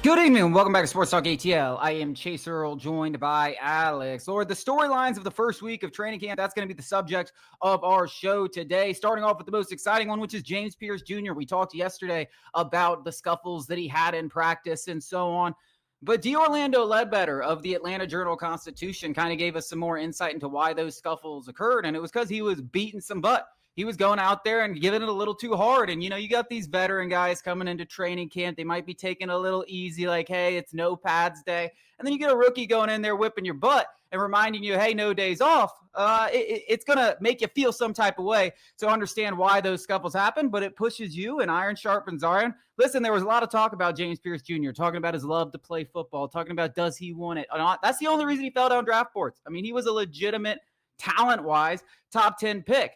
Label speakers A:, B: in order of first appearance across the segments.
A: Good evening and welcome back to Sports Talk ATL. I am Chase Earl, joined by Alex. Lord, the storylines of the first week of training camp, that's going to be the subject of our show today. Starting off with the most exciting one, which is James Pearce Jr. We talked yesterday about the scuffles that he had in practice and so on. But D'Orlando Ledbetter of the Atlanta Journal-Constitution kind of gave us some more insight into why those scuffles occurred, and it was because he was beating some butt. He was going out there and giving it a little too hard. And, you got these veteran guys coming into training camp. They might be taking a little easy, like, hey, it's no pads day. And then you get a rookie going in there whipping your butt and reminding you, hey, no days off. It's going to make you feel some type of way to understand why those scuffles happen, but it pushes you and iron sharpens iron. Listen, there was a lot of talk about James Pearce Jr., talking about his love to play football, talking about does he want it or not. That's the only reason he fell down draft boards. I mean, he was a legitimate, talent-wise, top 10 pick.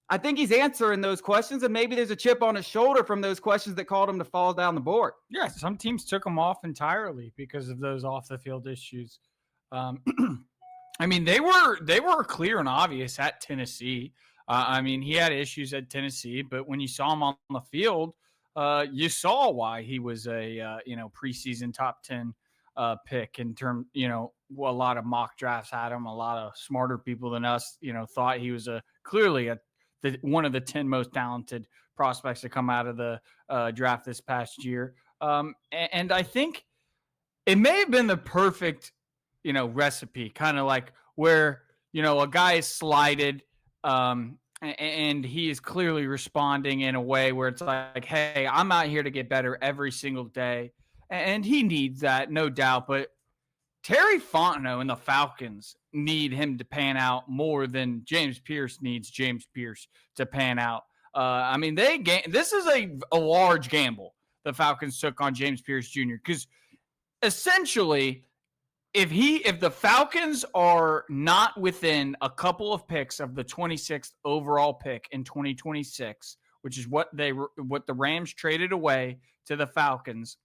A: I think he's answering those questions, and maybe there's a chip on his shoulder from those questions that called him to fall down the board.
B: Yeah, some teams took him off entirely because of those off-the-field issues. I mean, they were clear and obvious at Tennessee. He had issues at Tennessee, but when you saw him on the field, you saw why he was a preseason top 10 pick in terms. A lot of mock drafts had him. A lot of smarter people than us, thought he was clearly one of the 10 most talented prospects to come out of the draft this past year. And I think it may have been the perfect, recipe, kind of like where, a guy is slighted and he is clearly responding in a way where it's like, hey, I'm out here to get better every single day. And he needs that, no doubt. But Terry Fontenot and the Falcons need him to pan out more than James Pearce needs James Pearce to pan out. This is a large gamble the Falcons took on James Pearce Jr. because essentially, if the Falcons are not within a couple of picks of the 26th overall pick in 2026, which is what the Rams traded away to the Falcons,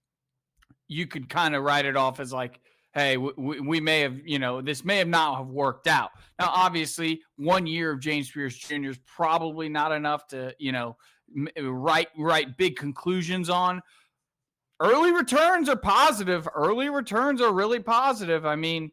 B: you could kind of write it off as like, hey, we may have, this may have not have worked out. Now, obviously, 1 year of James Pearce Jr. is probably not enough to, write big conclusions on. Early returns are positive. Early returns are really positive. I mean,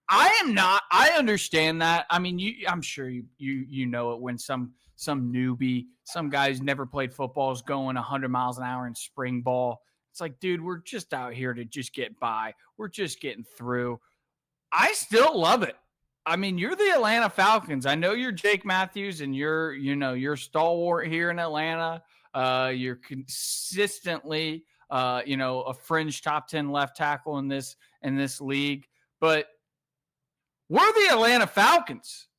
B: I understand that. I mean, I'm sure you know it when some newbie, some guy who's never played football is going 100 miles an hour in spring ball. It's like, dude, we're just out here to just get by. We're just getting through. I still love it. I mean, you're the Atlanta Falcons. I know you're Jake Matthews and you're stalwart here in Atlanta. You're consistently, a fringe top 10 left tackle in this league. But we're the Atlanta Falcons.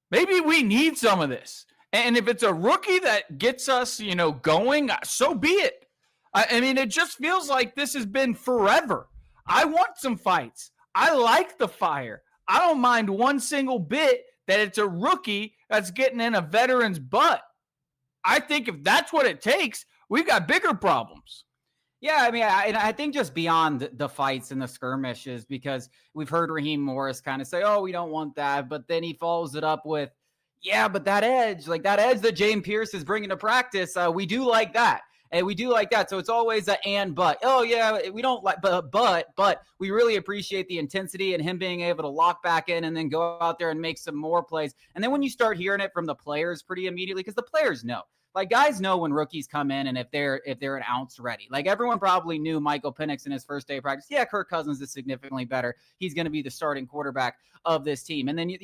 B: Maybe we need some of this. And if it's a rookie that gets us, going, so be it. I mean, it just feels like this has been forever. I want some fights. I like the fire. I don't mind one single bit that it's a rookie that's getting in a veteran's butt. I think if that's what it takes, we've got bigger problems.
A: Yeah, I mean, I think just beyond the fights and the skirmishes, because we've heard Raheem Morris kind of say, oh, we don't want that. But then he follows it up with, yeah, but that edge that James Pearce is bringing to practice, we do like that. And we do like that. So it's always a and but. Oh, yeah, we don't like but we really appreciate the intensity and him being able to lock back in and then go out there and make some more plays. And then when you start hearing it from the players pretty immediately, because the players know. Like, guys know when rookies come in and if they're an ounce ready. Like, everyone probably knew Michael Penix in his first day of practice. Yeah, Kirk Cousins is significantly better. He's going to be the starting quarterback of this team. And then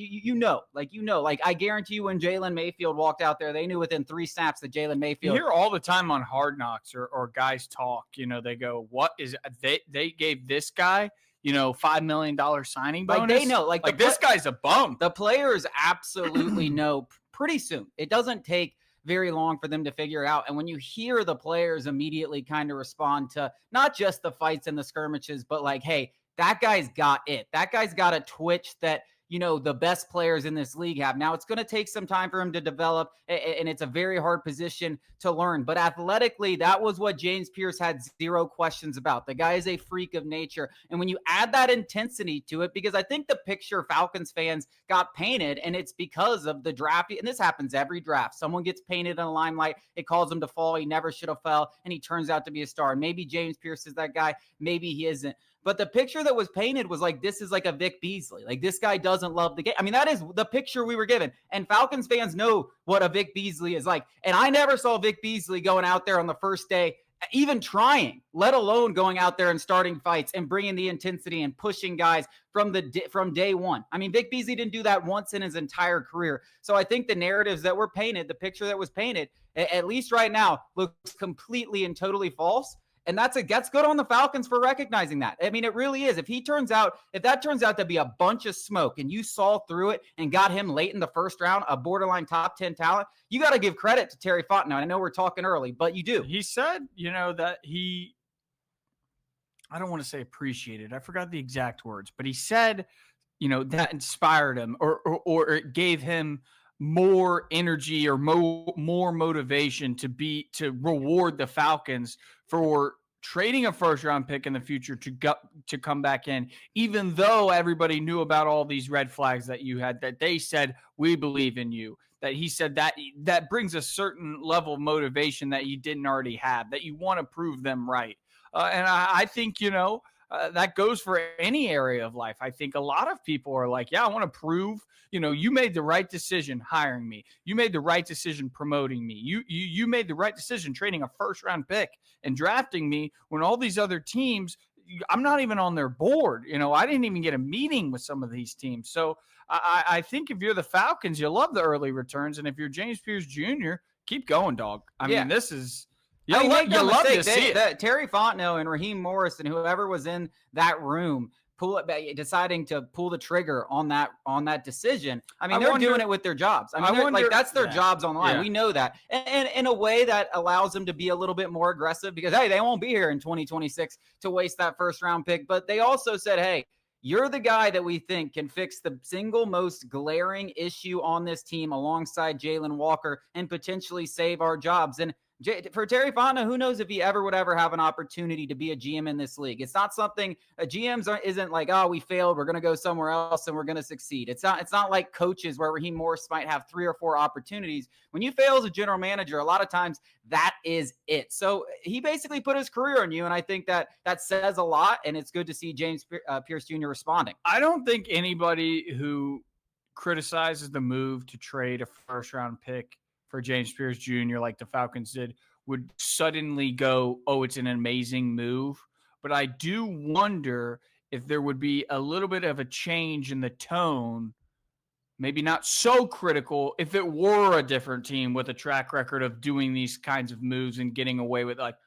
A: like I guarantee you when Jalen Mayfield walked out there, they knew within 3 snaps that Jalen Mayfield.
B: You hear all the time on Hard Knocks or guys talk, they go, what is they gave this guy, $5 million signing bonus.
A: Like, they know, like
B: this guy's a bum.
A: The players absolutely know pretty soon. It doesn't take very long for them to figure out. And when you hear the players immediately kind of respond to not just the fights and the skirmishes, but like, hey, that guy's got it. That guy's got a twitch that, the best players in this league have. Now, it's going to take some time for him to develop, and it's a very hard position to learn. But athletically, that was what James Pearce had zero questions about. The guy is a freak of nature. And when you add that intensity to it, because I think the picture Falcons fans got painted, and it's because of the draft, and this happens every draft. Someone gets painted in the limelight. It calls him to fall. He never should have fell, and he turns out to be a star. Maybe James Pearce is that guy. Maybe he isn't. But the picture that was painted was like, this is like a Vic Beasley. Like, this guy doesn't love the game. I mean, that is the picture we were given. And Falcons fans know what a Vic Beasley is like. And I never saw Vic Beasley going out there on the first day, even trying, let alone going out there and starting fights and bringing the intensity and pushing guys from day one. I mean, Vic Beasley didn't do that once in his entire career. So I think the narratives that were painted, the picture that was painted, at least right now, looks completely and totally false. And that's good on the Falcons for recognizing that. I mean, it really is. If that turns out to be a bunch of smoke and you saw through it and got him late in the first round, a borderline top 10 talent, you got to give credit to Terry Fontenot. I know we're talking early, but you do.
B: He said, that I don't want to say appreciated. I forgot the exact words, but he said, that inspired him or it gave him more energy or more motivation to reward the Falcons for trading a first round pick in the future to come back in, even though everybody knew about all these red flags that you had, that they said, we believe in you, that he said that brings a certain level of motivation that you didn't already have, that you want to prove them right. And I think, that goes for any area of life. I think a lot of people are like, yeah, I want to prove, you made the right decision hiring me. You made the right decision promoting me. You made the right decision trading a first round pick and drafting me when all these other teams, I'm not even on their board. I didn't even get a meeting with some of these teams. So I think if you're the Falcons, you love the early returns. And if you're James Pearce Jr., keep going, dog. I mean, this is... You love to see it.
A: Terry Fontenot and Raheem Morris and whoever was in that room deciding to pull the trigger on that decision. I mean, they're doing it with their jobs. I mean, that's their jobs on the line. Yeah. We know that. And in a way that allows them to be a little bit more aggressive because, hey, they won't be here in 2026 to waste that first round pick. But they also said, hey, you're the guy that we think can fix the single most glaring issue on this team alongside Jalen Walker and potentially save our jobs. And for Terry Fontenot, who knows if he would ever have an opportunity to be a GM in this league. It's not something GMs isn't like, oh, we failed, we're going to go somewhere else and we're going to succeed. It's not like coaches where Raheem Morris might have 3 or 4 opportunities. When you fail as a general manager, a lot of times that is it. So he basically put his career on you, and I think that says a lot, and it's good to see James Pearce Jr. responding.
B: I don't think anybody who criticizes the move to trade a first-round pick for James Pearce Jr. like the Falcons did would suddenly go, oh, it's an amazing move. But I do wonder if there would be a little bit of a change in the tone, maybe not so critical, if it were a different team with a track record of doing these kinds of moves and getting away with, like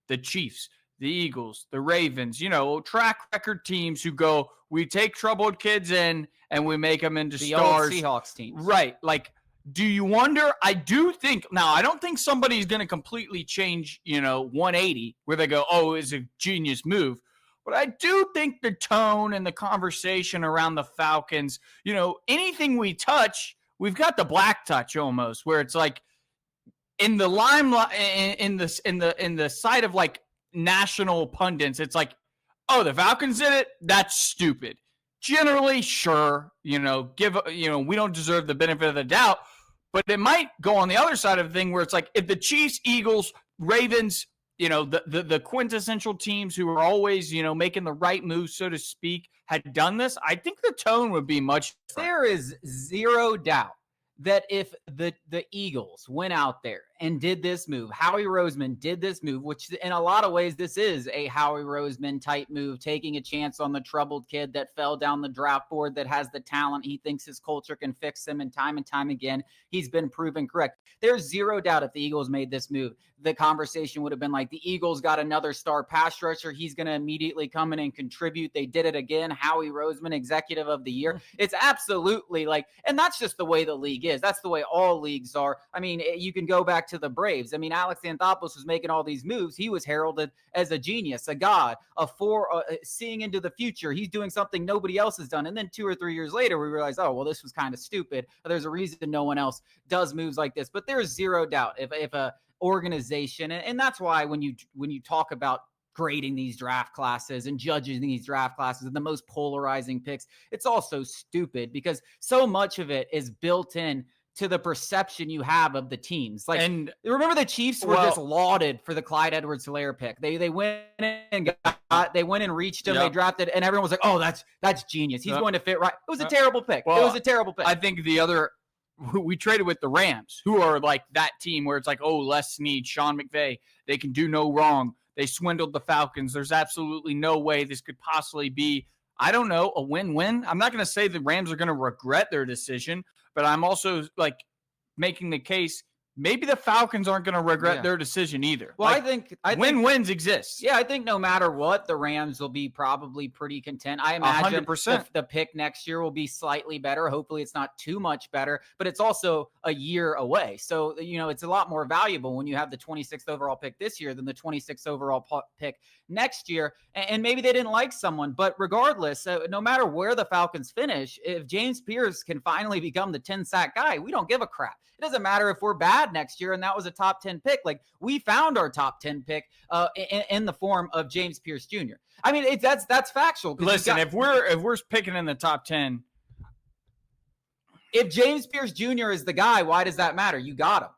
B: the Chiefs, the Eagles, the Ravens, track record teams who go, we take troubled kids in and we make them into stars.
A: The old Seahawks teams.
B: Right. Like, do you wonder? I do think now. I don't think somebody's going to completely change, 180 where they go, "Oh, it's a genius move." But I do think the tone and the conversation around the Falcons, anything we touch, we've got the black touch almost, where it's like in the limelight, in the sight of like national pundits, it's like, "Oh, the Falcons did it. That's stupid." Generally, sure, we don't deserve the benefit of the doubt. But it might go on the other side of the thing where it's like if the Chiefs, Eagles, Ravens, the quintessential teams who are always, making the right move, so to speak, had done this, I think the tone would be much different.
A: There is zero doubt that if the Eagles went out there and did this move, Howie Roseman did this move, which in a lot of ways, this is a Howie Roseman type move, taking a chance on the troubled kid that fell down the draft board that has the talent. He thinks his culture can fix him, and time again, he's been proven correct. There's zero doubt if the Eagles made this move, the conversation would have been like, the Eagles got another star pass rusher. He's going to immediately come in and contribute. They did it again. Howie Roseman, executive of the year. It's absolutely like, and that's just the way the league is. That's the way all leagues are. I mean, you can go back to to the Braves. I mean, Alex Anthopoulos was making all these moves. He was heralded as a genius, a god, seeing into the future. He's doing something nobody else has done. And then 2 or 3 years later, we realized, oh, well, this was kind of stupid. There's a reason no one else does moves like this. But there's zero doubt if a organization, and that's why when you talk about grading these draft classes and judging these draft classes and the most polarizing picks, it's all so stupid because so much of it is built in to the perception you have of the teams. Like, and remember the Chiefs were just lauded for the Clyde Edwards-Helaire pick. They went and reached him. They drafted, and everyone was like, "Oh, that's genius. He's going to fit right." It was a terrible pick. Well, it was a terrible pick.
B: I think we traded with the Rams, who are like that team where it's like, oh, Les Snead, Sean McVay, they can do no wrong. They swindled the Falcons. There's absolutely no way this could possibly be, I don't know, a win-win. I'm not going to say the Rams are going to regret their decision, but I'm also like making the case maybe the Falcons aren't going to regret their decision either.
A: Well,
B: like,
A: I think
B: win-wins exist.
A: Yeah, I think no matter what, the Rams will be probably pretty content. I imagine
B: 100%.
A: The pick next year will be slightly better. Hopefully it's not too much better, but it's also a year away. So, it's a lot more valuable when you have the 26th overall pick this year than the 26th overall pick next year. And maybe they didn't like someone, but regardless, no matter where the Falcons finish, if James Pearce can finally become the 10-sack guy, we don't give a crap. It doesn't matter if we're bad next year and that was a top 10 pick. Like, we found our top 10 pick in the form of James Pearce Jr. I mean, that's factual.
B: Listen, if we're picking in the top 10,
A: if James Pearce Jr. is the guy, why does that matter? You got him.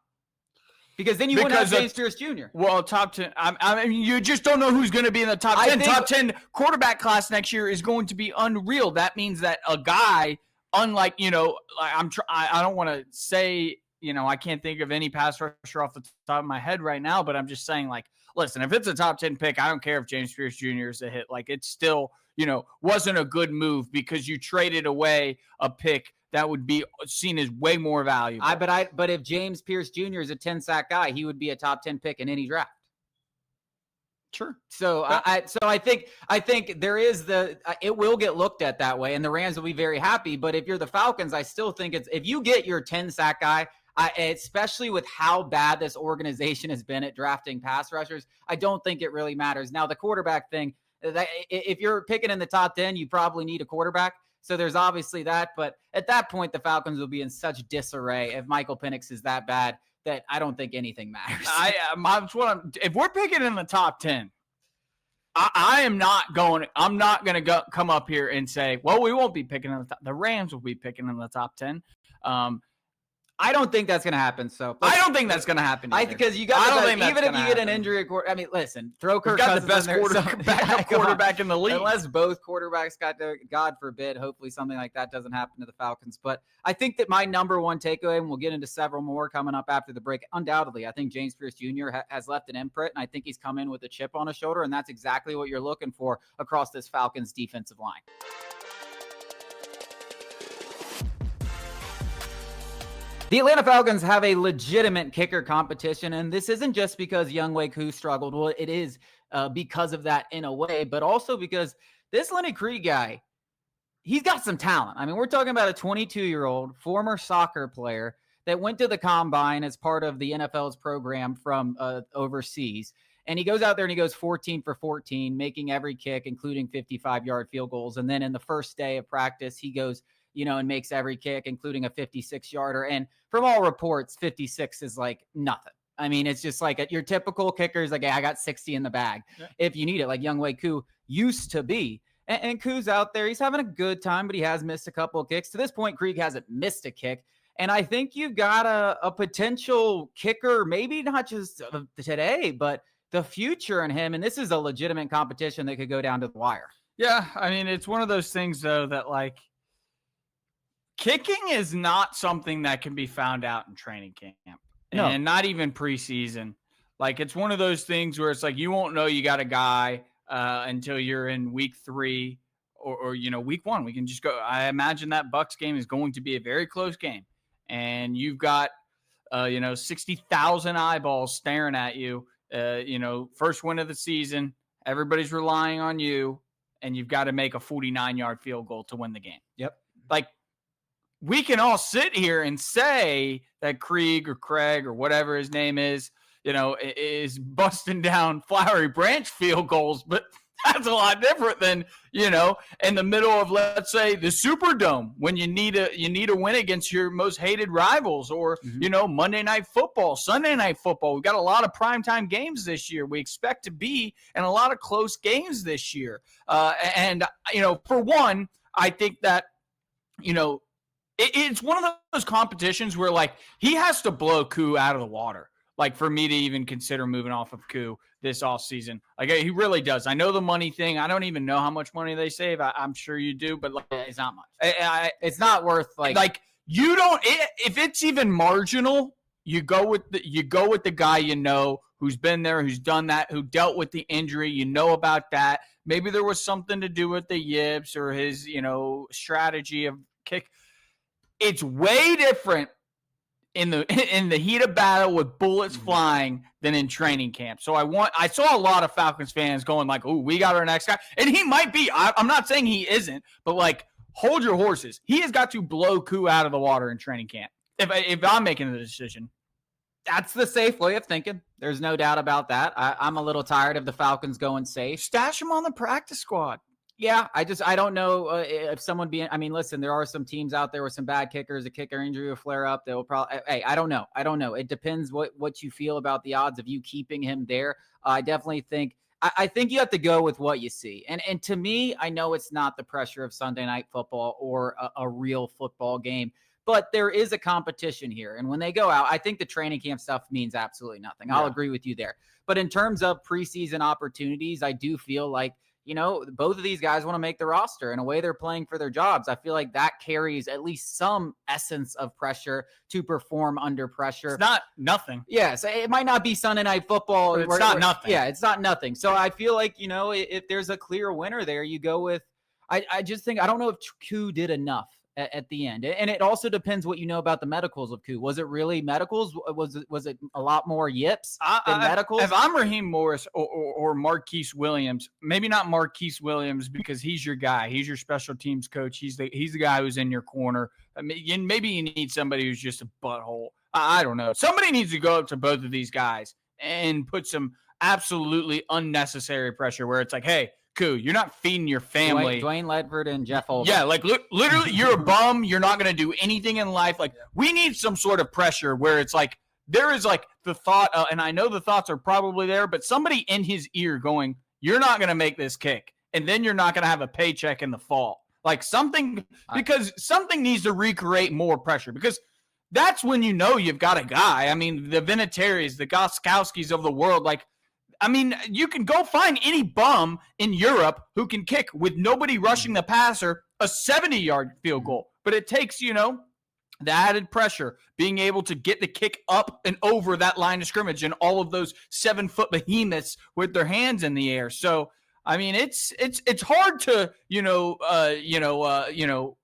A: Because then you wouldn't have James Pearce Jr.
B: Well, top 10. I mean, you just don't know who's going to be in the top 10. Top 10 quarterback class next year is going to be unreal. That means that a guy, unlike, I don't want to say, I can't think of any pass rusher off the top of my head right now, but I'm just saying, like, listen, if it's a top 10 pick, I don't care if James Pearce Jr. is a hit. Like, it's still, wasn't a good move because you traded away a pick that would be seen as way more valuable.
A: But if James Pearce Jr. is a 10-sack guy, he would be a top 10 pick in any draft.
B: Sure.
A: So I think there is it will get looked at that way, and the Rams will be very happy. But if you're the Falcons, I still think if you get your 10-sack guy, especially with how bad this organization has been at drafting pass rushers, I don't think it really matters. Now, the quarterback thing, if you're picking in the top 10, you probably need a quarterback. So there's obviously that. But at that point, the Falcons will be in such disarray if Michael Penix is that bad that I don't think anything matters.
B: If we're picking in the top 10, I'm not going to come up here and say, well, we won't be picking in the top. The Rams will be picking in the top 10.
A: I don't think that's going to happen. So
B: I don't think that's going to happen.
A: Because you got even if you get an injury, listen, throw Kirk Cousins.
B: We've got the best quarterback in the league.
A: Unless both quarterbacks got to, God forbid, hopefully something like that doesn't happen to the Falcons. But I think that my number one takeaway, and we'll get into several more coming up after the break, undoubtedly, I think James Pearce Jr. has left an imprint, and I think he's come in with a chip on his shoulder, and that's exactly what you're looking for across this Falcons defensive line. The Atlanta Falcons have a legitimate kicker competition, and this isn't just because Younghoe Koo struggled. Well, it is because of that in a way, but also because this Lenny Krieg guy, he's got some talent. I mean, we're talking about a 22-year-old former soccer player that went to the combine as part of the NFL's program from overseas, and he goes out there and he goes 14 for 14, making every kick, including 55-yard field goals, and then in the first day of practice, he goes and makes every kick, including a 56-yarder. And from all reports, 56 is like nothing. I mean, it's just like your typical kicker is like, hey, I got 60 in the bag if you need it, like Younghoe Koo used to be. And Koo's out there. He's having a good time, but he has missed a couple of kicks. To this point, Krieg hasn't missed a kick. And I think you've got a potential kicker, maybe not just today, but the future in him. And this is a legitimate competition that could go down to the wire.
B: Yeah, I mean, it's one of those things, though, that like, kicking is not something that can be found out in training camp and not even preseason. Like, it's one of those things where it's like, you won't know you got a guy until you're in week 3 or week 1. We can just go. I imagine that Bucs game is going to be a very close game, and you've got, 60,000 eyeballs staring at you, first win of the season. Everybody's relying on you, and you've got to make a 49-yard field goal to win the game.
A: Yep.
B: Like, we can all sit here and say that Krieg or Craig or whatever his name is, is busting down Flowery Branch field goals, but that's a lot different than, in the middle of, let's say, the Superdome when you need a win against your most hated rivals, or, Monday Night Football, Sunday Night Football. We've got a lot of primetime games this year. We expect to be in a lot of close games this year. For one, I think that, it's one of those competitions where, like, he has to blow Koo out of the water, like, for me to even consider moving off of Koo this offseason. Like, he really does. I know the money thing. I don't even know how much money they save. I'm sure you do, but, like,
A: it's not much. It's not worth, like
B: you don't. If it's even marginal, you go with the guy who's been there, who's done that, who dealt with the injury. About that. Maybe there was something to do with the yips or his strategy of kick. It's way different in the heat of battle with bullets flying than in training camp. So I saw a lot of Falcons fans going like, "Oh, we got our next guy," and he might be. I'm not saying he isn't, but, like, hold your horses. He has got to blow Koo out of the water in training camp. If I'm making the decision,
A: that's the safe way of thinking. There's no doubt about that. I'm a little tired of the Falcons going safe.
B: Stash him on the practice squad.
A: Yeah, I don't know if someone listen, there are some teams out there with some bad kickers. A kicker injury will flare up. They will probably, I don't know. It depends what you feel about the odds of you keeping him there. I definitely think, I think you have to go with what you see. And to me, I know it's not the pressure of Sunday Night Football or a real football game, but there is a competition here. And when they go out, I think the training camp stuff means absolutely nothing. I'll agree with you there. But in terms of preseason opportunities, I do feel like, both of these guys want to make the roster. In a way, they're playing for their jobs. I feel like that carries at least some essence of pressure to perform under pressure.
B: It's not nothing.
A: Yes, it might not be Sunday Night Football.
B: But it's not nothing.
A: Yeah, it's not nothing. So I feel like, if there's a clear winner there, you go with – I just think – I don't know if Koo did enough at the end. And it also depends what you know about the medicals of Koo. Was it really medicals? Was it a lot more yips than medicals?
B: If I'm Raheem Morris or Marquise Williams, maybe not Marquise Williams because he's your guy. He's your special teams coach. He's the guy who's in your corner. I mean, maybe you need somebody who's just a butthole. I don't know. Somebody needs to go up to both of these guys and put some absolutely unnecessary pressure where it's like, hey, Koo, you're not feeding your family.
A: Dwayne Ledford and Jeff Holder.
B: Yeah, like literally, you're a bum. You're not going to do anything in life. Like, we need some sort of pressure where it's like there is like the thought, and I know the thoughts are probably there, but somebody in his ear going, "You're not going to make this kick, and then you're not going to have a paycheck in the fall." Like something, because something needs to recreate more pressure, because that's when you've got a guy. I mean, the Vinatieri's, the Gostkowskis of the world, like. I mean, you can go find any bum in Europe who can kick with nobody rushing the passer a 70-yard field goal. But it takes, the added pressure, being able to get the kick up and over that line of scrimmage and all of those 7-foot behemoths with their hands in the air. So, I mean, it's hard to,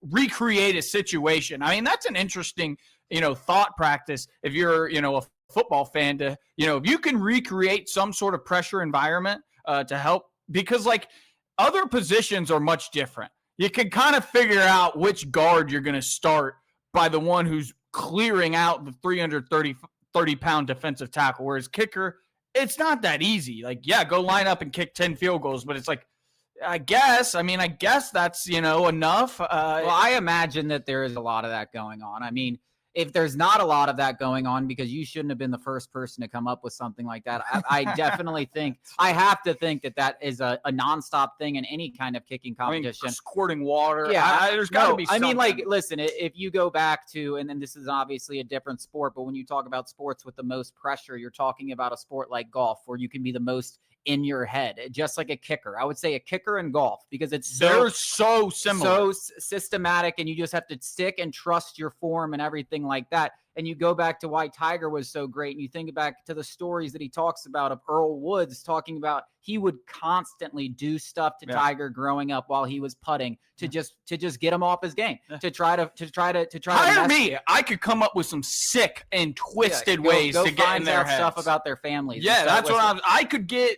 B: recreate a situation. I mean, that's an interesting, thought practice if you're, a football fan to, if you can recreate some sort of pressure environment to help, because like other positions are much different. You can kind of figure out which guard you're going to start by the one who's clearing out the 330-pound defensive tackle, whereas kicker, it's not that easy. Like, yeah, go line up and kick 10 field goals, but it's like, I guess that's, enough.
A: Well, I imagine that there is a lot of that going on. I mean, if there's not a lot of that going on, because you shouldn't have been the first person to come up with something like that, I definitely think I have to think that is a nonstop thing in any kind of kicking competition.
B: I mean, squirting water.
A: Yeah,
B: there's got to be something.
A: I mean, like, listen, if you go back to, and then this is obviously a different sport, but when you talk about sports with the most pressure, you're talking about a sport like golf where you can be the most in your head, just like a kicker. I would say a kicker in golf, because
B: they're so similar,
A: so systematic, and you just have to stick and trust your form and everything like that. and you go back to why Tiger was so great, and you think back to the stories that he talks about of Earl Woods talking about he would constantly do stuff to Tiger growing up while he was putting to just get him off his game, to try to
B: hire me. I could come up with some sick and twisted ways to get in their heads.
A: Stuff about their families.
B: Yeah, that's what I could get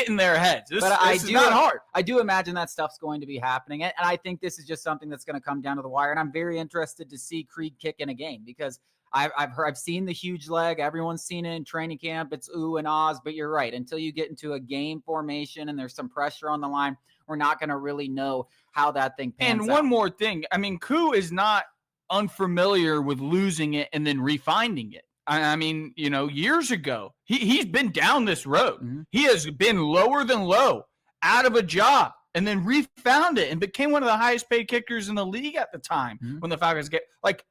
B: in their heads. This is not hard.
A: I do imagine that stuff's going to be happening, and I think this is just something that's going to come down to the wire. And I'm very interested to see Creed kick in a game because I've seen the huge leg. Everyone's seen it in training camp. It's ooh and ahs, but you're right. Until you get into a game formation and there's some pressure on the line, we're not going to really know how that thing pans out.
B: And one more thing. I mean, Koo is not unfamiliar with losing it and then refinding it. I mean, years ago, he's been down this road. Mm-hmm. He has been lower than low, out of a job, and then refound it and became one of the highest paid kickers in the league at the time when the Falcons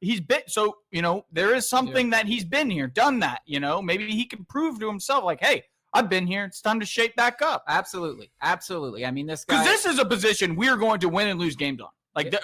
B: he's been. So, there is something that he's been here, done that, maybe he can prove to himself like, hey, I've been here. It's time to shape back up.
A: Absolutely. Absolutely. I mean, this guy.
B: Because this is a position we're going to win and lose games on.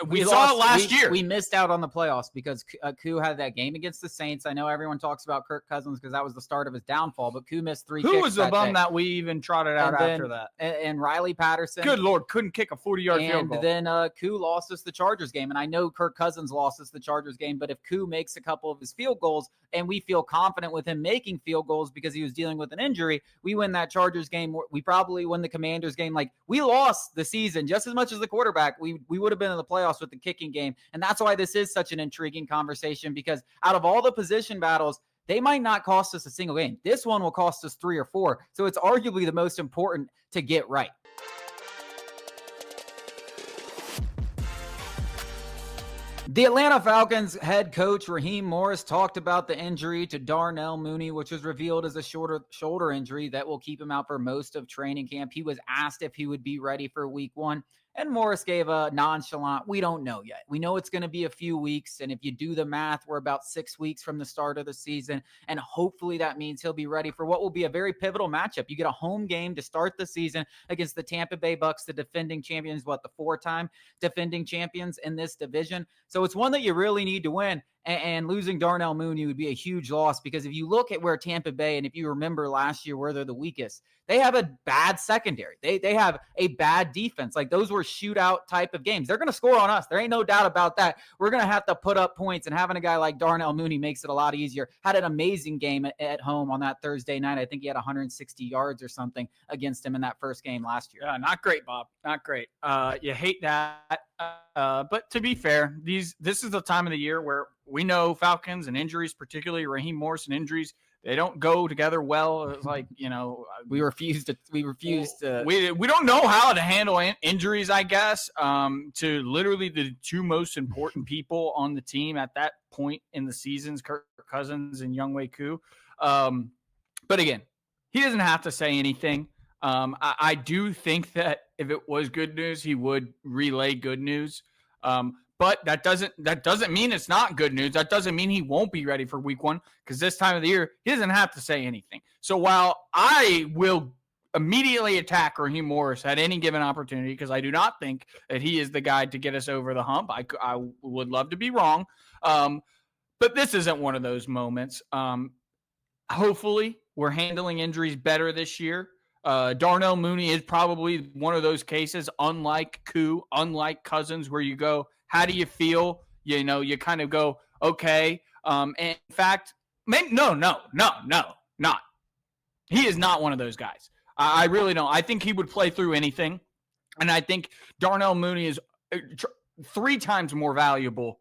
B: We saw it last year.
A: We missed out on the playoffs because Koo had that game against the Saints. I know everyone talks about Kirk Cousins because that was the start of his downfall, but Koo missed 3 kicks.
B: Who was the bum that we even trotted out after that?
A: And Riley Patterson.
B: Good Lord, couldn't kick a 40-yard field goal.
A: And then Koo lost us the Chargers game. And I know Kirk Cousins lost us the Chargers game, but if Koo makes a couple of his field goals and we feel confident with him making field goals because he was dealing with an injury, we win that Chargers game. We probably win the Commanders game. Like, we lost the season just as much as the quarterback. We would have been in the playoffs with the kick game. And that's why this is such an intriguing conversation, because out of all the position battles, they might not cost us a single game. This one will cost us 3 or 4. So it's arguably the most important to get right. The Atlanta Falcons head coach Raheem Morris talked about the injury to Darnell Mooney, which was revealed as a shoulder injury that will keep him out for most of training camp. He was asked if he would be ready for week 1. And Morris gave a nonchalant, we don't know yet. We know it's going to be a few weeks. And if you do the math, we're about 6 weeks from the start of the season. And hopefully that means he'll be ready for what will be a very pivotal matchup. You get a home game to start the season against the Tampa Bay Bucks, the defending champions, the 4-time defending champions in this division. So it's one that you really need to win. And losing Darnell Mooney would be a huge loss, because if you look at where Tampa Bay, and if you remember last year where they're the weakest, they have a bad secondary. They have a bad defense. Like, those were shootout type of games. They're going to score on us. There ain't no doubt about that. We're going to have to put up points, and having a guy like Darnell Mooney makes it a lot easier. Had an amazing game at home on that Thursday night. I think he had 160 yards or something against him in that first game last year.
B: Yeah, not great, Bob. Not great. You hate that. But to be fair, this is the time of the year where we know Falcons and injuries, particularly Raheem Morris and injuries, they don't go together well. It's like,
A: we refuse to. We
B: don't know how to handle injuries, I guess, to literally the 2 most important people on the team at that point in the seasons, Kirk Cousins and Younghoe Koo. But again, he doesn't have to say anything. I do think that if it was good news, he would relay good news. But that doesn't mean it's not good news. That doesn't mean he won't be ready for week 1, because this time of the year, he doesn't have to say anything. So while I will immediately attack Raheem Morris at any given opportunity, because I do not think that he is the guy to get us over the hump, I would love to be wrong. But this isn't one of those moments. Hopefully, we're handling injuries better this year. Darnell Mooney is probably one of those cases, unlike Koo, unlike Cousins, where you go, how do you feel? You kind of go, okay. And in fact, not. He is not one of those guys. I really don't. I think he would play through anything. And I think Darnell Mooney is 3 times more valuable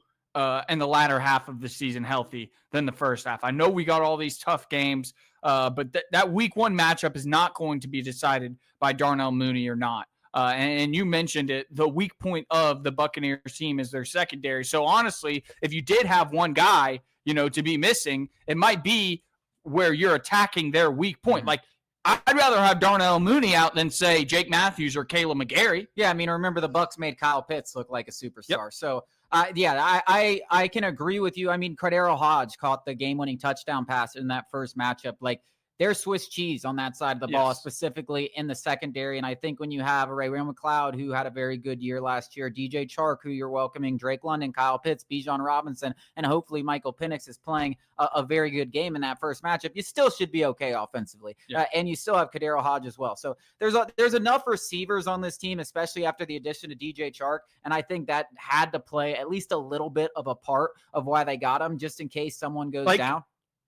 B: in the latter half of the season healthy than the first half. I know we got all these tough games, but that week 1 matchup is not going to be decided by Darnell Mooney or not. And you mentioned it, the weak point of the Buccaneers team is their secondary. So honestly, if you did have one guy, to be missing, it might be where you're attacking their weak point. Like, I'd rather have Darnell Mooney out than, say, Jake Matthews or Caleb McGarry.
A: Yeah, I mean, remember the Bucs made Kyle Pitts look like a superstar.
B: Yep.
A: So, I can agree with you. I mean, Cordero Hodge caught the game-winning touchdown pass in that first matchup. Like, they're Swiss cheese on that side of the ball, specifically in the secondary. And I think when you have a Ray McLeod, who had a very good year last year, DJ Chark, who you're welcoming, Drake London, Kyle Pitts, Bijan Robinson, and hopefully Michael Penix is playing a very good game in that first matchup, you still should be okay offensively. And you still have Kadero Hodge as well. So there's enough receivers on this team, especially after the addition of DJ Chark. And I think that had to play at least a little bit of a part of why they got him, just in case someone goes down.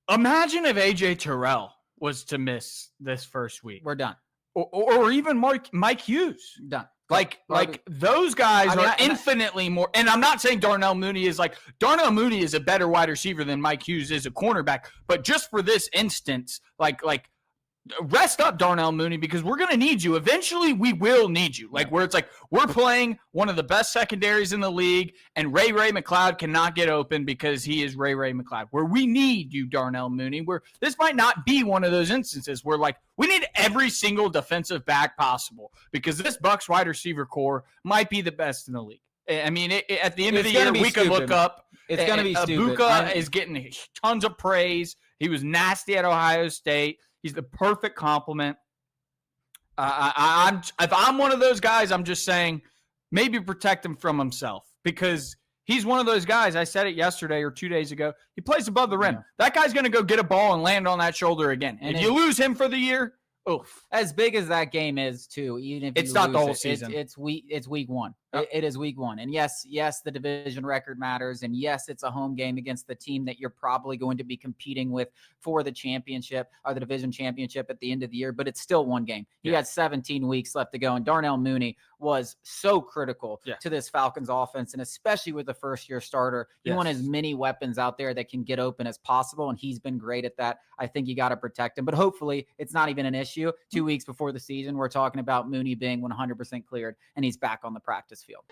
B: Imagine if AJ Terrell was to miss this first week.
A: We're done.
B: Or even Mike Hughes.
A: Done.
B: Like those guys are infinitely more. And I'm not saying Darnell Mooney is a better wide receiver than Mike Hughes is a cornerback. But just for this instance, like rest up, Darnell Mooney, because we're going to need you. Eventually, we will need you. Where it's like we're playing one of the best secondaries in the league, and Ray McLeod cannot get open because he is Ray McLeod. Where we need you, Darnell Mooney. Where this might not be one of those instances where we need every single defensive back possible because this Bucs wide receiver core might be the best in the league. I mean, at the end of the year, we could look up.
A: It's going to be stupid.
B: Ibuka is getting tons of praise. He was nasty at Ohio State. He's the perfect complement. If I'm one of those guys, I'm just saying maybe protect him from himself because he's one of those guys. I said it yesterday or 2 days ago. He plays above the rim. Yeah. That guy's going to go get a ball and land on that shoulder again. And if you lose him for the year, oof.
A: As big as that game is, too, even if
B: it's not the whole season.
A: It's week one. It is week one. And yes, the division record matters. And yes, it's a home game against the team that you're probably going to be competing with for the championship or the division championship at the end of the year. But it's still one game. You got 17 weeks left to go. And Darnell Mooney was so critical to this Falcons offense. And especially with the first-year starter, you want as many weapons out there that can get open as possible. And he's been great at that. I think you got to protect him. But hopefully it's not even an issue. 2 weeks before the season, we're talking about Mooney being 100% cleared and he's back on the practice field.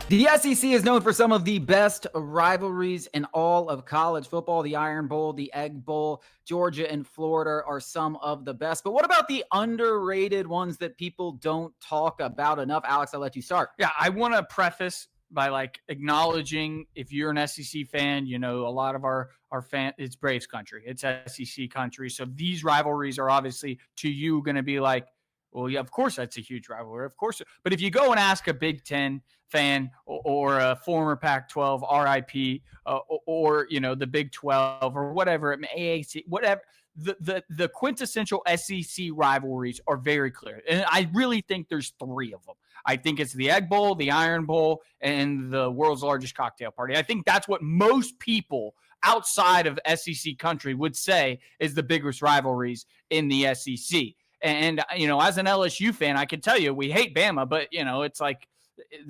A: The SEC is known for some of the best rivalries in all of college football. The Iron Bowl, the Egg Bowl, Georgia and Florida are some of the best. But what about the underrated ones that people don't talk about enough? Alex, I'll let you start.
B: Yeah, I want to preface by acknowledging, if you're an SEC fan, a lot of our fan, it's Braves country, it's SEC country. So these rivalries are obviously to you going to be well, yeah, of course that's a huge rivalry, of course. But if you go and ask a Big Ten fan or a former Pac-12 RIP or the Big 12 or whatever, AAC, whatever, the quintessential SEC rivalries are very clear. And I really think there's three of them. I think it's the Egg Bowl, the Iron Bowl, and the world's largest cocktail party. I think that's what most people outside of SEC country would say is the biggest rivalries in the SEC. And, as an LSU fan, I can tell you we hate Bama, but, it's like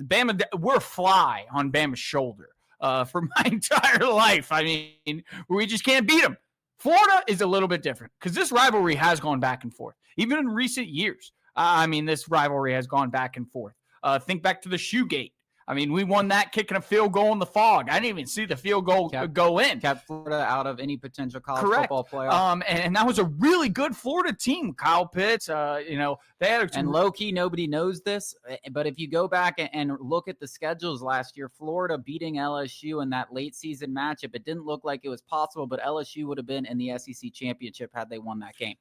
B: Bama, we're a fly on Bama's shoulder for my entire life. I mean, we just can't beat them. Florida is a little bit different because this rivalry has gone back and forth. Even in recent years, this rivalry has gone back and forth. Think back to the Shoegate. I mean, we won that kicking a field goal in the fog. I didn't even see the field goal go in.
A: Kept Florida out of any potential college football playoff.
B: And that was a really good Florida team. Kyle Pitts, they had
A: and low-key, nobody knows this, but if you go back and look at the schedules last year, Florida beating LSU in that late-season matchup, it didn't look like it was possible, but LSU would have been in the SEC championship had they won that game.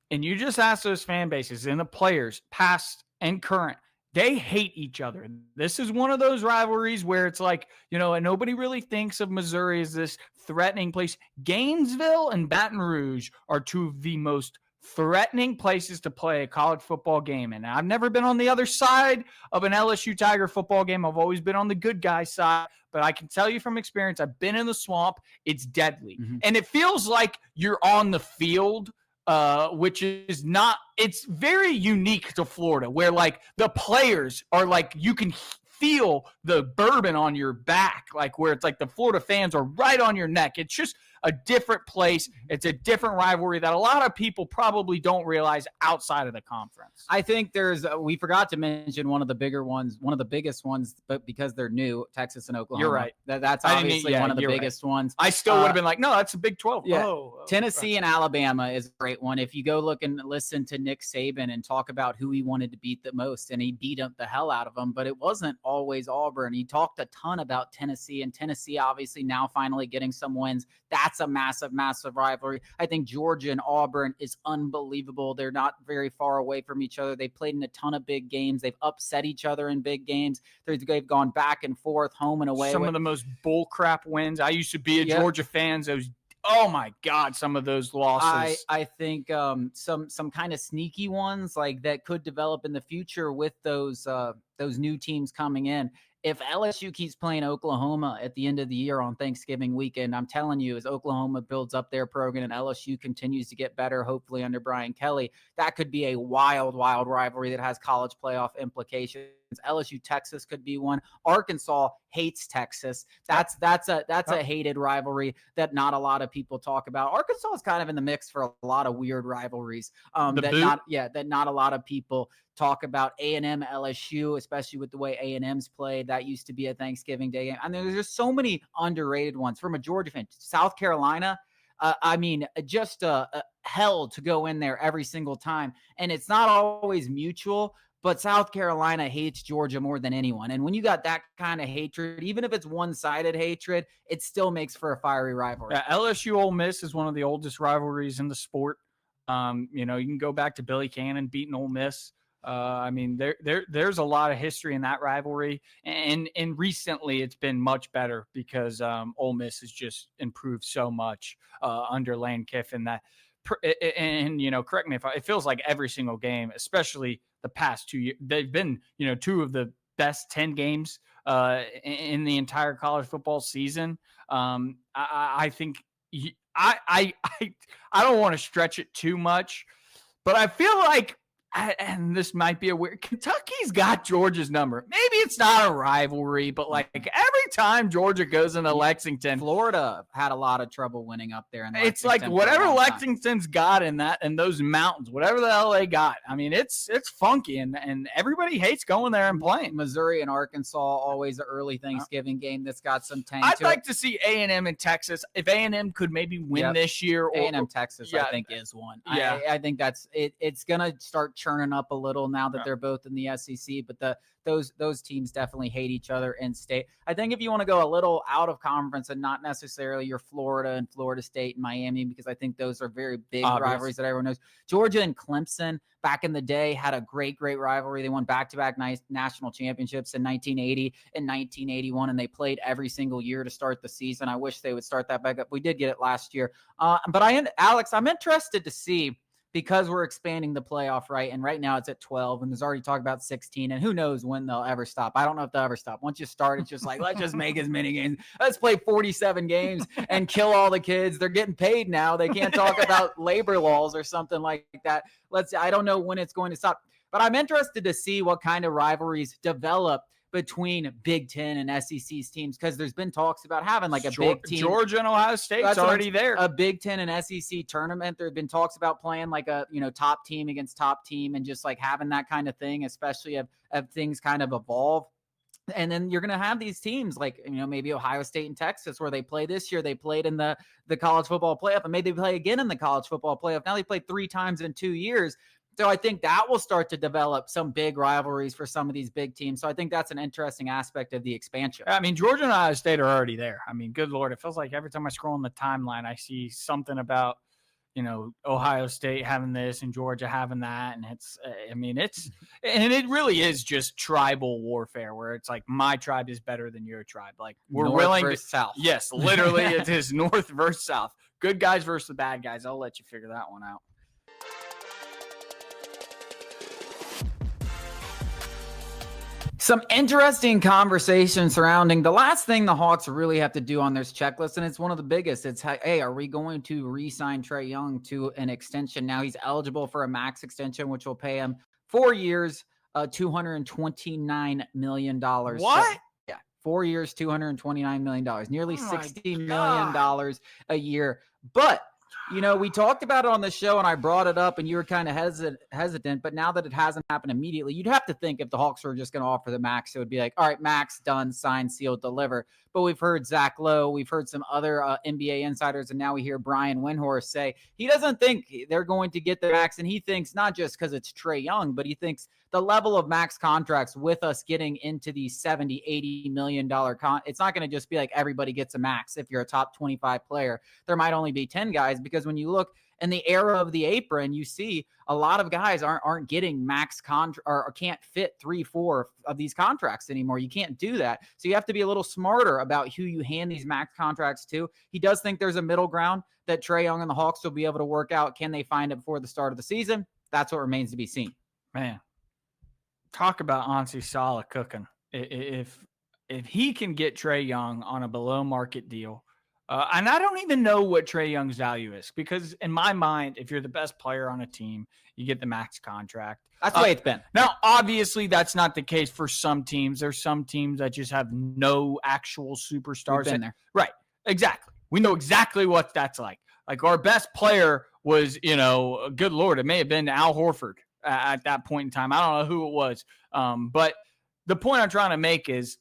B: And you just ask those fan bases and the players, past and current, they hate each other. This is one of those rivalries where it's and nobody really thinks of Missouri as this threatening place. Gainesville and Baton Rouge are two of the most threatening places to play a college football game. And I've never been on the other side of an LSU Tiger football game. I've always been on the good guy side. But I can tell you from experience, I've been in the swamp. It's deadly. Mm-hmm. And it feels like you're on the field, which is not, it's very unique to Florida where the players are you can feel the bourbon on your back, where it's the Florida fans are right on your neck. It's just, a different place. It's a different rivalry that a lot of people probably don't realize outside of the conference.
A: I think we forgot to mention one of the bigger ones, one of the biggest ones, but because they're new, Texas and Oklahoma.
B: You're right.
A: That's obviously one of the biggest ones.
B: I still would have been like, no, that's a Big 12.
A: Yeah. Tennessee and Alabama is a great one. If you go look and listen to Nick Saban and talk about who he wanted to beat the most, and he beat up the hell out of them, but it wasn't always Auburn. He talked a ton about Tennessee, and Tennessee obviously now finally getting some wins. That's a massive, massive rivalry. I think Georgia and Auburn is unbelievable. They're not very far away from each other. They played in a ton of big games. They've upset each other in big games. They've gone back and forth, home and away.
B: Some of the most bullcrap wins. I used to be a Georgia fan. Oh my God, some of those losses.
A: I think some kind of sneaky ones like that could develop in the future with those new teams coming in. If LSU keeps playing Oklahoma at the end of the year on Thanksgiving weekend, I'm telling you, as Oklahoma builds up their program and LSU continues to get better, hopefully under Brian Kelly, that could be a wild, wild rivalry that has college playoff implications. LSU Texas could be one. Arkansas hates Texas. That's a hated rivalry that not a lot of people talk about. Arkansas is kind of in the mix for a lot of weird rivalries that not a lot of people talk about. A&M LSU, especially with the way A&M's played. That used to be a Thanksgiving Day game. I mean, there's just so many underrated ones. From a Georgia fan, South Carolina, just hell to go in there every single time. And it's not always mutual, but South Carolina hates Georgia more than anyone. And when you got that kind of hatred, even if it's one-sided hatred, it still makes for a fiery rivalry.
B: Yeah, LSU Ole Miss is one of the oldest rivalries in the sport. You can go back to Billy Cannon beating Ole Miss. There's a lot of history in that rivalry, and recently it's been much better because Ole Miss has just improved so much under Lane Kiffin. Correct me if it feels like every single game, especially the past 2 years, they've been two of the best 10 games in the entire college football season. I think I don't want to stretch it too much, but I feel like. And this might be a weird. Kentucky's got Georgia's number. Maybe it's not a rivalry, but like every time Georgia goes into Lexington,
A: Florida had a lot of trouble winning up there.
B: It's like whatever Lexington's got in those mountains, whatever the hell they got. I mean, it's funky, and everybody hates going there and playing.
A: Missouri and Arkansas, always an early Thanksgiving game that's got some tang.
B: I'd like to see A&M and Texas. If A&M could maybe win this year, or
A: A&M Texas, I think is one. Yeah, I think that's it. It's gonna start churning up a little now that they're both in the SEC, but those teams definitely hate each other in state. I think if you want to go a little out of conference and not necessarily your Florida and Florida State and Miami, because I think those are very big rivalries that everyone knows. Georgia and Clemson back in the day had a great rivalry. They won back-to-back national championships in 1980 and 1981, and they played every single year to start the season. I wish they would start that back up. We did get it last year. Alex, I'm interested to see, because we're expanding the playoff, right? And right now it's at 12, and there's already talk about 16, and who knows when they'll ever stop. I don't know if they'll ever stop. Once you start, it's just like, let's just make as many games. Let's play 47 games and kill all the kids. They're getting paid now. They can't talk about labor laws or something like that. I don't know when it's going to stop, but I'm interested to see what kind of rivalries develop between Big Ten and SEC's teams, because there's been talks about having like a big team.
B: Georgia and Ohio State's already there.
A: A Big Ten and SEC tournament. There have been talks about playing like a top team against top team and just like having that kind of thing, especially if things kind of evolve. And then you're going to have these teams like, maybe Ohio State and Texas, where they play this year. They played in the college football playoff, and maybe they play again in the college football playoff. Now they played 3 times in 2 years. So I think that will start to develop some big rivalries for some of these big teams. So I think that's an interesting aspect of the expansion.
B: I mean, Georgia and Ohio State are already there. I mean, good Lord, it feels like every time I scroll on the timeline, I see something about, Ohio State having this and Georgia having that. And it really is just tribal warfare, where it's like, my tribe is better than your tribe. Like, we're
A: North
B: willing
A: versus
B: to
A: South.
B: Yes, literally it is North versus South. Good guys versus the bad guys. I'll let you figure that one out.
A: Some interesting conversation surrounding the last thing the Hawks really have to do on this checklist, and it's one of the biggest. It's, hey, are we going to re-sign Trey Young to an extension? Now he's eligible for a max extension, which will pay him 4 years, $229 million.
B: What?
A: So, 4 years, $229 million, nearly $60 million a year. But, we talked about it on the show and I brought it up and you were kind of hesitant, but now that it hasn't happened immediately, you'd have to think if the Hawks were just going to offer the max, it would be like, all right, max, done, sign, seal, deliver. But we've heard Zach Lowe, we've heard some other NBA insiders, and now we hear Brian Windhorst say he doesn't think they're going to get the max, and he thinks not just because it's Trey Young, but he thinks the level of max contracts with us getting into the $70, $80 million it's not going to just be like everybody gets a max. If you're a top 25 player, there might only be 10 guys, because when you look in the era of the apron, you see a lot of guys aren't getting max contract or can't fit 3-4 of these contracts anymore. You can't do that. So you have to be a little smarter about who you hand these max contracts to. He does think there's a middle ground that Trey Young and the Hawks will be able to work out. Can they find it before the start of the season? That's what remains to be seen.
B: Man, talk about Ansi Salah cooking. If he can get Trey Young on a below market deal, and I don't even know what Trey Young's value is, because in my mind, if you're the best player on a team, you get the max contract.
A: That's the way it's been.
B: Now, obviously, that's not the case for some teams. There's some teams that just have no actual superstars.
A: We've been there.
B: Right. Exactly. We know exactly what that's like. Like, our best player was, good Lord, it may have been Al Horford at that point in time. I don't know who it was. But the point I'm trying to make is,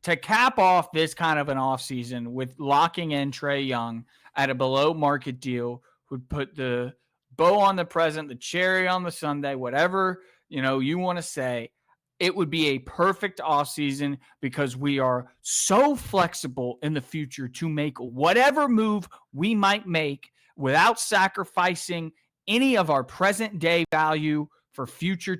B: to cap off this kind of an offseason with locking in Trey Young at a below market deal would put the bow on the present, the cherry on the sundae, whatever, you want to say. It would be a perfect offseason because we are so flexible in the future to make whatever move we might make without sacrificing any of our present day value for future.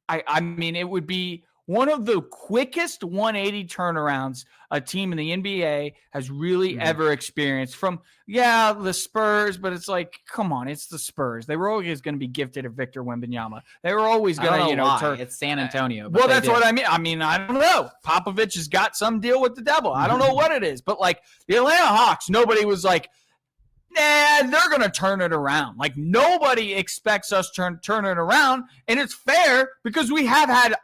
B: I mean, it would be one of the quickest 180 turnarounds a team in the NBA has really ever experienced. From, the Spurs, but it's like, come on, it's the Spurs. They were always going to be gifted a Victor Wembanyama. They were always going to,
A: it's San Antonio.
B: Well, that's what I mean. I mean, I don't know. Popovich has got some deal with the devil. I don't know what it is, but like the Atlanta Hawks, nobody was like, they're going to turn it around. Like, nobody expects us to turn it around. And it's fair because we have had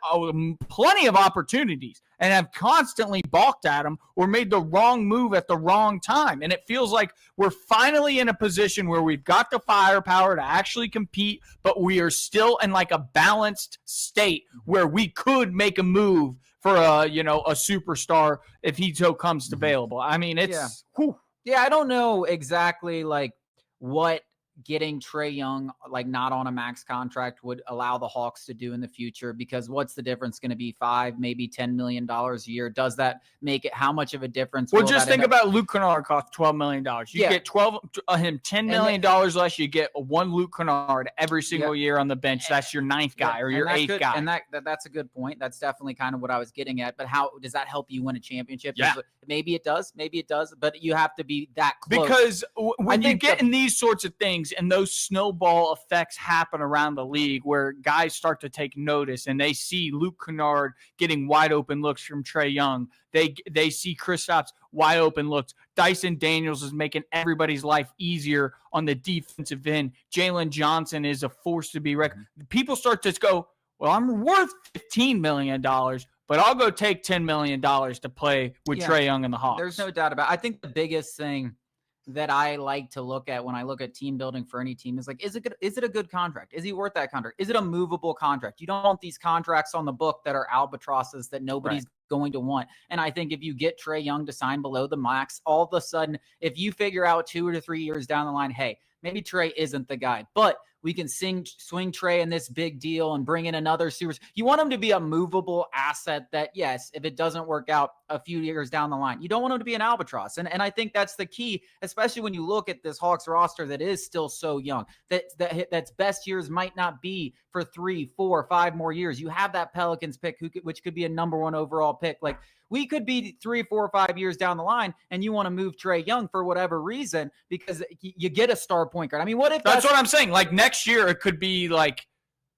B: plenty of opportunities and have constantly balked at them or made the wrong move at the wrong time. And it feels like we're finally in a position where we've got the firepower to actually compete, but we are still in like a balanced state where we could make a move for a superstar if he so comes available. I mean, it's
A: Yeah, I don't know exactly like what getting Trey Young like not on a max contract would allow the Hawks to do in the future, because what's the difference going to be? $5, maybe $10 million a year? Does that make it? How much of a difference?
B: Well, just think about Luke Kennard cost $12 million. You get $10 million less. You get one Luke Kennard every single year on the bench. That's your ninth guy or your eighth guy.
A: And that's a good point. That's definitely kind of what I was getting at. But how does that help you win a championship?
B: Yeah.
A: Maybe it does. Maybe it does. But you have to be that close.
B: Because when you get in these sorts of things and those snowball effects happen around the league where guys start to take notice and they see Luke Kennard getting wide open looks from Trey Young. They see Kristaps wide open looks. Dyson Daniels is making everybody's life easier on the defensive end. Jalen Johnson is a force to be reckoned. People start to go, well, I'm worth $15 million, but I'll go take $10 million to play with Trey Young and the Hawks.
A: There's no doubt about it. I think the biggest thing that I like to look at when I look at team building for any team is like, is it a good contract? Is he worth that contract? Is it a movable contract? You don't want these contracts on the book that are albatrosses that nobody's going to want. And I think if you get Trey Young to sign below the max, all of a sudden, if you figure out 2 to 3 years down the line, hey, maybe Trey isn't the guy, but we can swing Trey in this big deal and bring in another super. You want him to be a movable asset that, yes, if it doesn't work out a few years down the line, you don't want him to be an albatross. And I think that's the key, especially when you look at this Hawks roster that is still so young, that's best years might not be for 3, 4, 5 more years. You have that Pelicans pick, which could be a number 1 overall pick. Like, we could be 3, 4, 5 years down the line, and you want to move Trey Young for whatever reason because you get a star point guard. I mean, what if
B: that's what I'm saying? Like, next year, it could be like,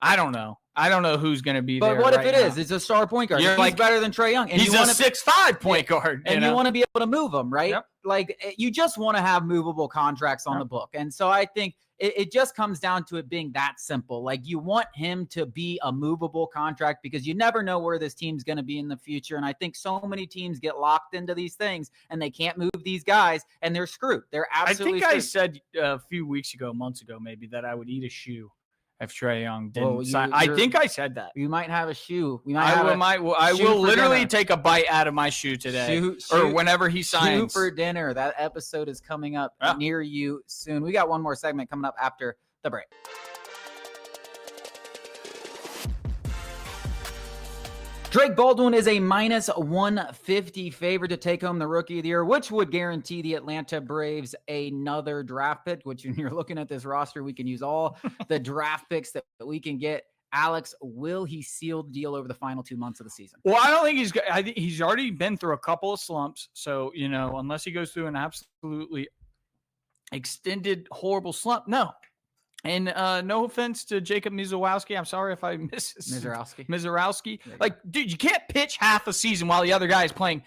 B: I don't know. I don't know who's going to be
A: but
B: there.
A: But what
B: right
A: if it
B: now.
A: is? It's a star point guard.
B: You're
A: He's better than Trey Young.
B: And he's a 6'5" point guard.
A: And you want to be able to move him, right?
B: Yep.
A: Like, you just want to have movable contracts on the book. And so I think it just comes down to it being that simple. Like, you want him to be a movable contract because you never know where this team's going to be in the future. And I think so many teams get locked into these things and they can't move these guys and they're screwed. They're absolutely screwed.
B: I said a few months ago, maybe, that I would eat a shoe if Trey Young didn't sign. I think I said that.
A: You might have a shoe.
B: I will literally take a bite out of my shoe today or whenever he signs.
A: Shoe for dinner. That episode is coming up near you soon. We got one more segment coming up after the break. Drake Baldwin is a minus 150 favorite to take home the Rookie of the Year, which would guarantee the Atlanta Braves another draft pick, which when you're looking at this roster, we can use all the draft picks that we can get. Alex, will he seal the deal over the final 2 months of the season?
B: Well, I don't think I think he's already been through a couple of slumps. So, unless he goes through an absolutely extended, horrible slump, no. And no offense to Jacob Mizorowski. I'm sorry if I miss Mizorowski. Like, dude, you can't pitch half a season while the other guy is playing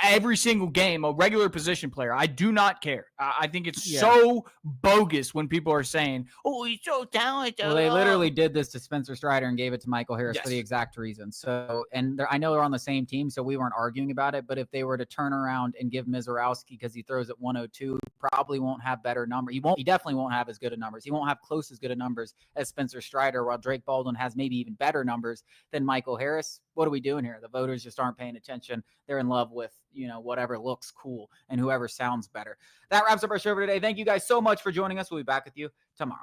B: every single game, a regular position player. I do not care. I think it's so bogus when people are saying, oh, he's so talented.
A: Well, they literally did this to Spencer Strider and gave it to Michael Harris for the exact reason. So, and I know they're on the same team, so we weren't arguing about it. But if they were to turn around and give Mizorowski, because he throws at 102, probably won't have better numbers. He definitely won't have as good of numbers. He won't have close as good of numbers as Spencer Strider, while Drake Baldwin has maybe even better numbers than Michael Harris. What are we doing here? The voters just aren't paying attention. They're in love with, whatever looks cool and whoever sounds better. That wraps up our show for today. Thank you guys so much for joining us. We'll be back with you tomorrow.